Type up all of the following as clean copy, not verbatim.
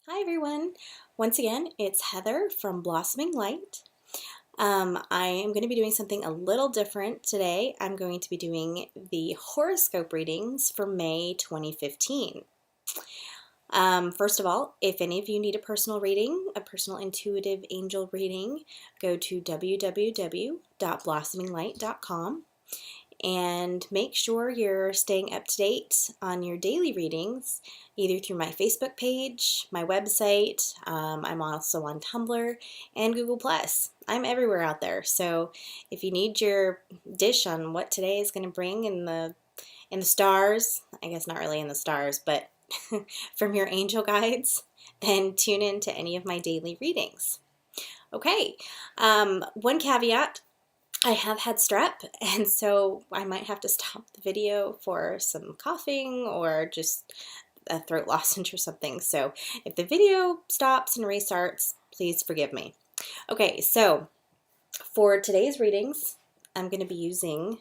Hi everyone. Once again, it's Heather from Blossoming Light. I am going to be doing something a little different today. I'm going to be doing the horoscope readings for May 2015. First of all, if any of you need a personal reading, a personal intuitive angel reading, go to www.blossominglight.com and make sure you're staying up to date on your daily readings, either through my Facebook page, my website. I'm also on Tumblr and Google+. I'm everywhere out there. So if you need your dish on what today is going to bring in the stars, I guess not really in the stars, but from your angel guides, then tune in to any of my daily readings. Okay, one caveat. I have had strep, and so I might have to stop the video for some coughing or just a throat lozenge or something. So if the video stops and restarts, please forgive me. Okay, so for today's readings, I'm going to be using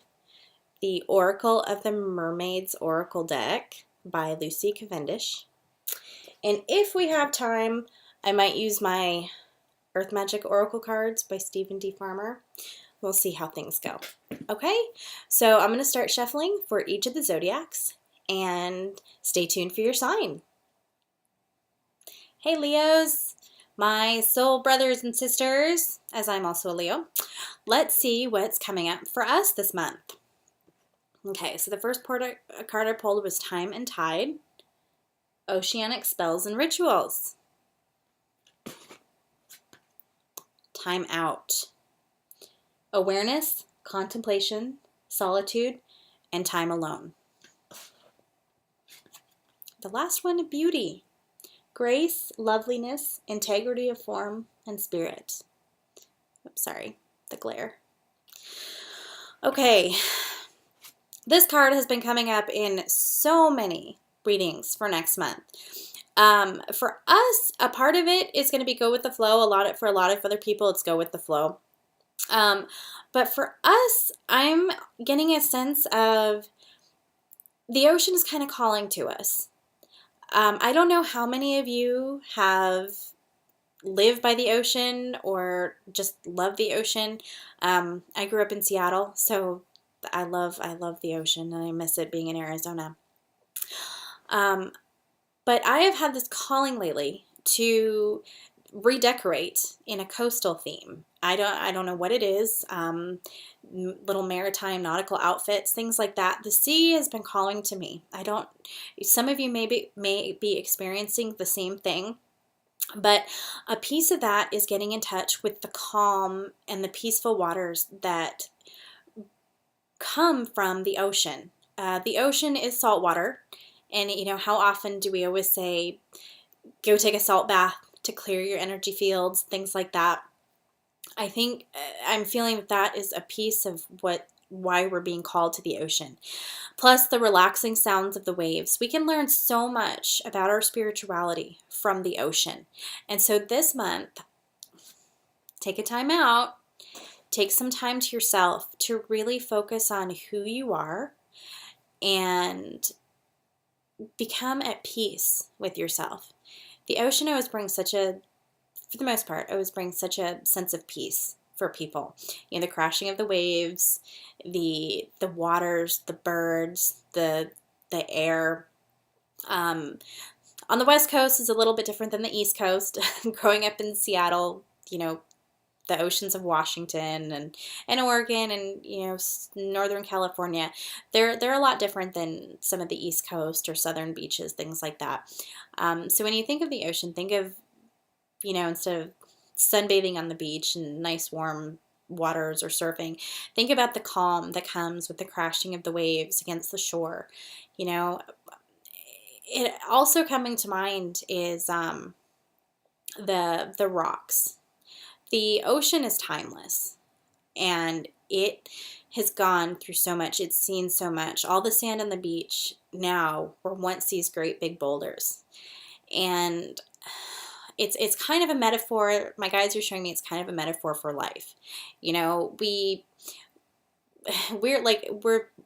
the Oracle of the Mermaids Oracle deck by Lucy Cavendish. And if we have time, I might use my Earth Magic Oracle cards by Stephen D. Farmer. We'll see how things go. Okay, so I'm going to start shuffling for each of the zodiacs, and stay tuned for your sign. Hey Leos, my soul brothers and sisters, as I'm also a Leo. Let's see what's coming up for us this month. Okay, so the first card I pulled was Time and Tide, Oceanic Spells and Rituals, Time Out, Awareness, Contemplation, Solitude, and Time Alone. The last one, Beauty, Grace, Loveliness, Integrity of Form, and Spirit. Oops, sorry, the glare. Okay, this card has been coming up in so many readings for next month. For us, a part of it is going to be go with the flow. For a lot of other people, it's go with the flow. But for us, I'm getting a sense of the ocean is kind of calling to us. I don't know how many of you have lived by the ocean or just love the ocean. I grew up in Seattle, so I love the ocean, and I miss it being in Arizona. But I have had this calling lately to redecorate in a coastal theme. I don't know what it is. Little maritime nautical outfits, things like that. The sea has been calling to me. Some of you may be experiencing the same thing, but a piece of that is getting in touch with the calm and the peaceful waters that come from the ocean. The ocean is salt water, and how often do we always say, go take a salt bath to clear your energy fields, things like that. I think I'm feeling that is a piece of why we're being called to the ocean. Plus the relaxing sounds of the waves. We can learn so much about our spirituality from the ocean. And so this month, take a time out, take some time to yourself to really focus on who you are and become at peace with yourself. The ocean always brings for the most part, always brings such a sense of peace for people. The crashing of the waves, the waters, the birds, the air. On the West Coast is a little bit different than the East Coast. Growing up in Seattle, the oceans of Washington and Oregon and Northern California, they're a lot different than some of the East Coast or southern beaches, things like that. So when you think of the ocean, think of instead of sunbathing on the beach and nice warm waters or surfing, think about the calm that comes with the crashing of the waves against the shore. It also coming to mind is the rocks. The ocean is timeless, and it has gone through so much. It's seen so much. All the sand on the beach now were once these great big boulders, and it's kind of a metaphor. My guides are showing me it's kind of a metaphor for life.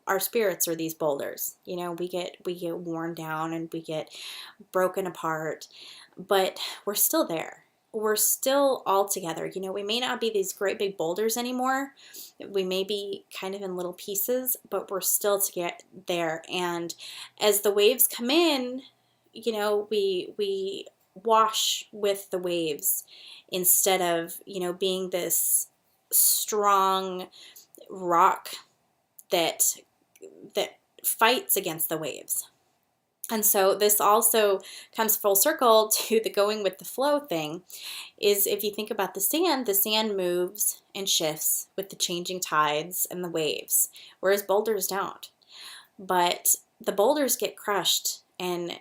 Our spirits are these boulders. We get worn down and we get broken apart. but we're still there. We're still all together. You know, we may not be these great big boulders anymore. We may be kind of in little pieces, but we're still to get there. And as the waves come in, you know, we wash with the waves instead of, you know, being this strong rock that that fights against the waves. And so this also comes full circle to the going with the flow thing, is if you think about the sand moves and shifts with the changing tides and the waves, whereas boulders don't. But the boulders get crushed and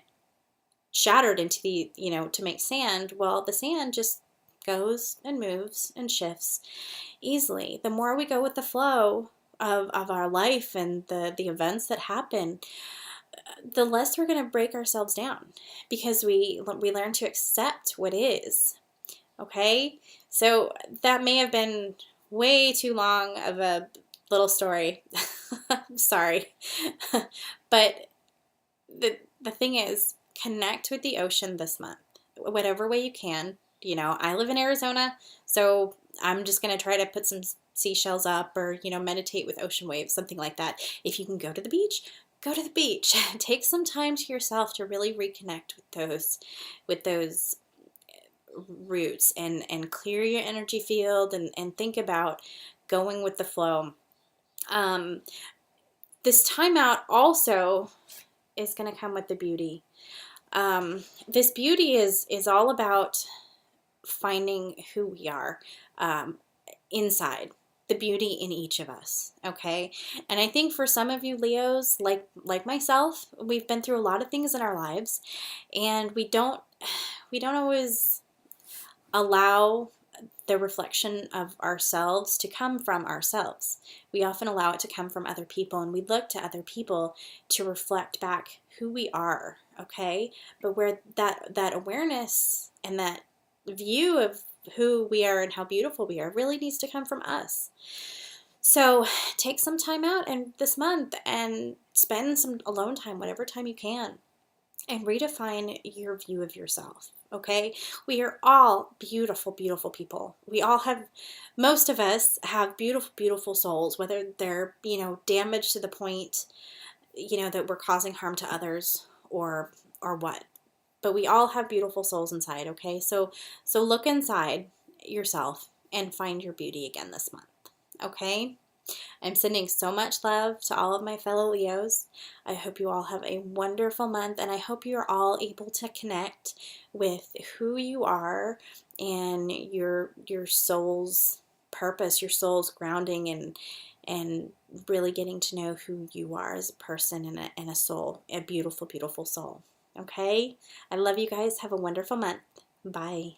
shattered into the, you know, to make sand. Well, the sand just goes and moves and shifts easily. The more we go with the flow of our life and the events that happen, the less we're going to break ourselves down, because we learn to accept what is. Okay? So that may have been way too long of a little story. I'm sorry. But the thing is, connect with the ocean this month, whatever way you can. You know, I live in Arizona, so I'm just going to try to put some seashells up, or, you know, meditate with ocean waves, something like that. If you can go to the beach, go to the beach. Take some time to yourself to really reconnect with those roots, and clear your energy field, and think about going with the flow. This timeout also is going to come with the beauty. This beauty is all about finding who we are inside, the beauty in each of us, okay? And I think for some of you Leos, like myself, we've been through a lot of things in our lives, and we don't always allow the reflection of ourselves to come from ourselves. We often allow it to come from other people, and we look to other people to reflect back who we are, okay? But where that awareness and that view of who we are and how beautiful we are really needs to come from us. So take some time out and this month and spend some alone time, whatever time you can, and redefine your view of yourself. Okay? We are all beautiful, beautiful people. We all have, most of us have beautiful, beautiful souls, whether they're, you know, damaged to the point, you know, that we're causing harm to others, or what. But we all have beautiful souls inside, okay? So look inside yourself and find your beauty again this month, okay? I'm sending so much love to all of my fellow Leos. I hope you all have a wonderful month, and I hope you're all able to connect with who you are and your soul's purpose, your soul's grounding, and really getting to know who you are as a person and a soul, a beautiful, beautiful soul. Okay? I love you guys. Have a wonderful month. Bye.